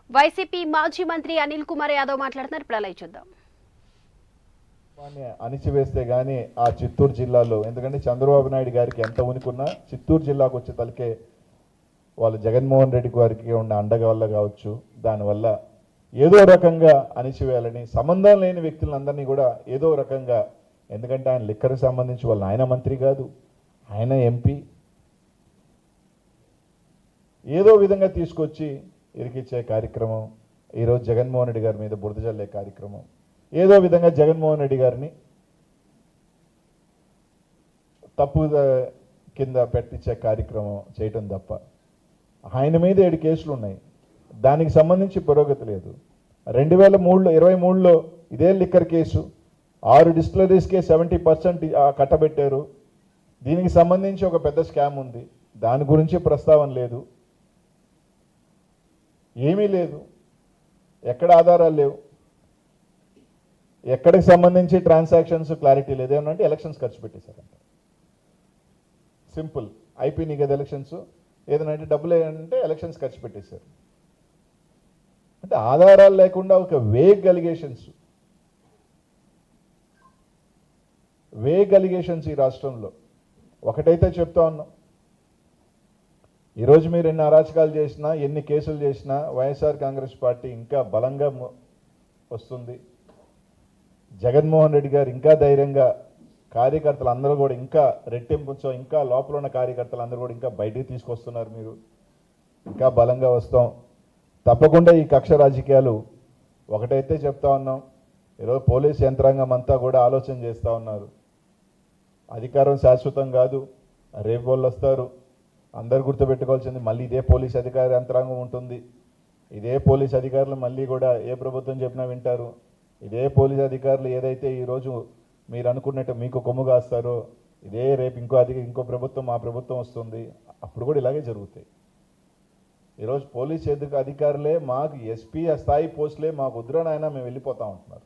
YCP మాజీ మంత్రి అనిల్ కుమార్ యాదవ్ మాట్లాడుతున్నారు. ఇప్పుడు అలా చూద్దాం. అణిచివేస్తే గానీ ఆ చిత్తూరు జిల్లాలో, ఎందుకంటే చంద్రబాబు నాయుడు గారికి ఎంత ఉనికున్నా చిత్తూరు జిల్లాకు వచ్చే తలకే వాళ్ళు జగన్మోహన్ రెడ్డి గారికి ఉన్న అండగా వల్ల కావచ్చు, దానివల్ల ఏదో రకంగా అణిచివేయాలని సంబంధం లేని వ్యక్తులందరినీ కూడా ఏదో రకంగా, ఎందుకంటే ఆయన లిక్కర్కి సంబంధించి వాళ్ళ ఆయన మంత్రి కాదు, ఆయన ఎంపీ, ఏదో విధంగా తీసుకొచ్చి ఇరికిచ్చే కార్యక్రమం, ఈరోజు జగన్మోహన్ రెడ్డి గారి మీద బురద జల్లే కార్యక్రమం, ఏదో విధంగా జగన్మోహన్ రెడ్డి గారిని తప్పు కింద పెట్టించే కార్యక్రమం చేయటం తప్ప ఆయన మీద 7 కేసులు ఉన్నాయి. దానికి సంబంధించి పురోగతి లేదు. 2023లో ఇదే లిక్కర్ కేసు 6 డిస్టిలరీస్కే 70% కట్టబెట్టారు. దీనికి సంబంధించి ఒక పెద్ద స్కామ్ ఉంది, దాని గురించి ప్రస్తావన లేదు, ఏమీ లేదు, ఎక్కడ ఆధారాలు లేవు, ఎక్కడికి సంబంధించి ట్రాన్సాక్షన్స్ క్లారిటీ లేదు. ఏమన్నా ఎలక్షన్స్ ఖర్చు పెట్టేశారంట. సింపుల్, అయిపోయినాయి కదా ఎలక్షన్స్, ఏదైనా డబ్బులు ఏంటంటే ఎలక్షన్స్ ఖర్చు పెట్టేశారు. అంటే ఆధారాలు లేకుండా ఒక వేగ్ అలిగేషన్స్ ఈ రాష్ట్రంలో. ఒకటైతే చెప్తా ఉన్నాం, ఈరోజు మీరు ఎన్ని అరాచకాలు చేసినా, ఎన్ని కేసులు చేసినా వైఎస్ఆర్ కాంగ్రెస్ పార్టీ ఇంకా బలంగా వస్తుంది. జగన్మోహన్ రెడ్డి గారు ఇంకా ధైర్యంగా, కార్యకర్తలు అందరూ కూడా ఇంకా రెట్టింపుతో, ఇంకా లోపల ఉన్న కార్యకర్తలు అందరూ కూడా ఇంకా బయటికి తీసుకొస్తున్నారు. మీరు ఇంకా బలంగా వస్తాం. తప్పకుండా ఈ కక్ష రాజకీయాలు, ఒకటైతే చెప్తా ఉన్నాం, ఈరోజు పోలీస్ యంత్రాంగం అంతా కూడా ఆలోచన చేస్తూ ఉన్నారు. అధికారం శాశ్వతం కాదు, రేపు వాళ్ళు వస్తారు. అందరు గుర్తుపెట్టుకోవాల్సింది, మళ్ళీ ఇదే పోలీస్ అధికార యంత్రాంగం ఉంటుంది. ఇదే పోలీస్ అధికారులు మళ్ళీ కూడా ఏ ప్రభుత్వం చెప్పినా వింటారు. ఇదే పోలీస్ అధికారులు ఏదైతే ఈరోజు మీరు అనుకున్నట్టు మీకు కొమ్ము కాస్తారో, ఇదే రేపు ఇంకో ప్రభుత్వం, మా ప్రభుత్వం వస్తుంది, అప్పుడు కూడా ఇలాగే జరుగుతాయి. ఈరోజు పోలీస్ అధికారులే మాకు ఎస్పీ స్థాయి పోస్టులే మాకు వద్దురానైనా మేము వెళ్ళిపోతా ఉంటున్నారు.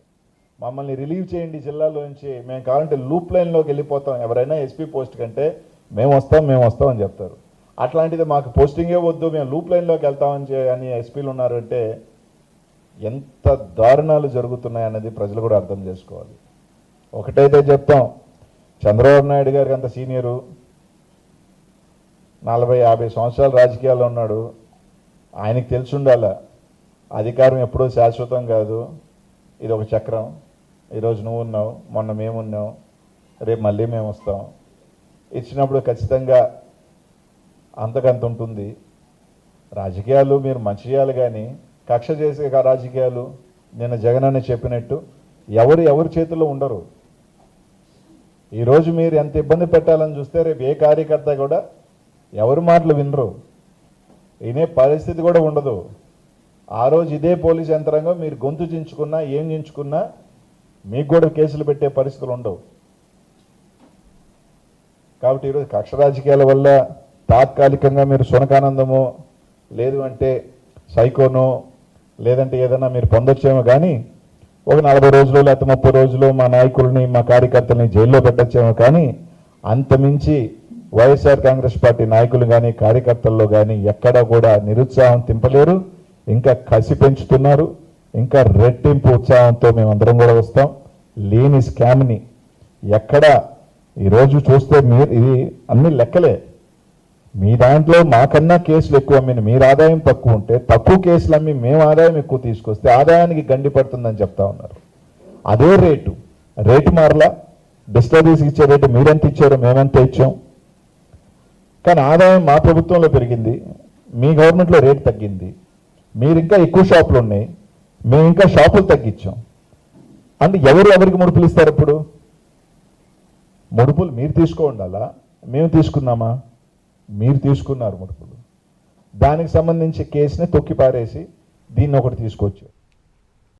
మమ్మల్ని రిలీవ్ చేయండి జిల్లాలో నుంచి, మేము కావాలంటే లూప్ లైన్లోకి వెళ్ళిపోతాం, ఎవరైనా ఎస్పీ పోస్ట్ కంటే మేము వస్తాం అని చెప్తారు. అట్లాంటిది మాకు పోస్టింగే వద్దు, మేము లూప్ లైన్లోకి వెళ్తామని ఎస్పీలు ఉన్నారంటే ఎంత దారుణాలు జరుగుతున్నాయన్నది ప్రజలు కూడా అర్థం చేసుకోవాలి. ఒకటైతే చెప్తాం, చంద్రబాబు నాయుడు గారికి అంత సీనియరు, 40-50 సంవత్సరాలు రాజకీయాల్లో ఉన్నాడు. ఆయనకి తెలిసి ఉండాల, అధికారం ఎప్పుడూ శాశ్వతం కాదు, ఇది ఒక చక్రం. ఈరోజు నువ్వు ఉన్నావు, మొన్న మేమున్నాం, రేపు మళ్ళీ మేము వస్తాం. ఇచ్చినప్పుడు ఖచ్చితంగా అంతకంత ఉంటుంది. రాజకీయాలు మీరు మంచి చేయాలి, కానీ కక్ష చేసే రాజకీయాలు నిన్న జగన్ అని చెప్పినట్టు ఎవరి చేతుల్లో ఉండరు. ఈరోజు మీరు ఎంత ఇబ్బంది పెట్టాలని చూస్తే రేపు ఏ కార్యకర్త కూడా ఎవరి మాటలు వినరు, వినే పరిస్థితి కూడా ఉండదు. ఆ రోజు ఇదే పోలీస్ యంత్రాంగం మీరు గొంతు చించుకున్నా, ఏం చించుకున్నా మీకు కూడా కేసులు పెట్టే పరిస్థితులు ఉండవు. కాబట్టి ఈరోజు కక్ష రాజకీయాల వల్ల తాత్కాలికంగా మీరు సునకానందమో, లేదు అంటే సైకోనో, లేదంటే ఏదైనా మీరు పొందొచ్చేమో, కానీ ఒక 40 రోజులు లేకపోతే 30 రోజులు మా నాయకుల్ని, మా కార్యకర్తల్ని జైల్లో పెట్టొచ్చేమో, కానీ అంతమించి వైఎస్ఆర్ కాంగ్రెస్ పార్టీ నాయకులు కానీ కార్యకర్తల్లో కానీ ఎక్కడా కూడా నిరుత్సాహం తింపలేరు. ఇంకా కసి పెంచుతున్నారు. ఇంకా రెట్టింపు ఉత్సాహంతో మేమందరం కూడా వస్తాం. లేని స్కామ్ని ఎక్కడ ఈరోజు చూస్తే ఇది అన్ని లెక్కలే. మీ దాంట్లో మాకన్నా కేసులు ఎక్కువ అమ్మిన, మీరు ఆదాయం తక్కువ ఉంటే తక్కువ కేసులు అమ్మి మేము ఆదాయం ఎక్కువ తీసుకొస్తే ఆదాయానికి గండి పడుతుందని చెప్తా ఉన్నారు. అదే రేటు మారలా. డిస్టరీస్కి ఇచ్చే రేటు మీరెంత ఇచ్చారో మేమెంత ఇచ్చాం, కానీ ఆదాయం మా ప్రభుత్వంలో పెరిగింది, మీ గవర్నమెంట్లో రేటు తగ్గింది. మీరు ఇంకా ఎక్కువ షాపులు ఉన్నాయి, మేము ఇంకా షాపులు తగ్గించాం. అంటే ఎవరికి ముడుపులు ఇస్తారు? ఇప్పుడు ముడుపులు మీరు తీసుకో ఉండాలా, మేము తీసుకున్నామా? మీరు తీసుకున్నారు ముడుపులు. దానికి సంబంధించి కేసుని తొక్కి పారేసి దీన్ని ఒకటి తీసుకొచ్చారు.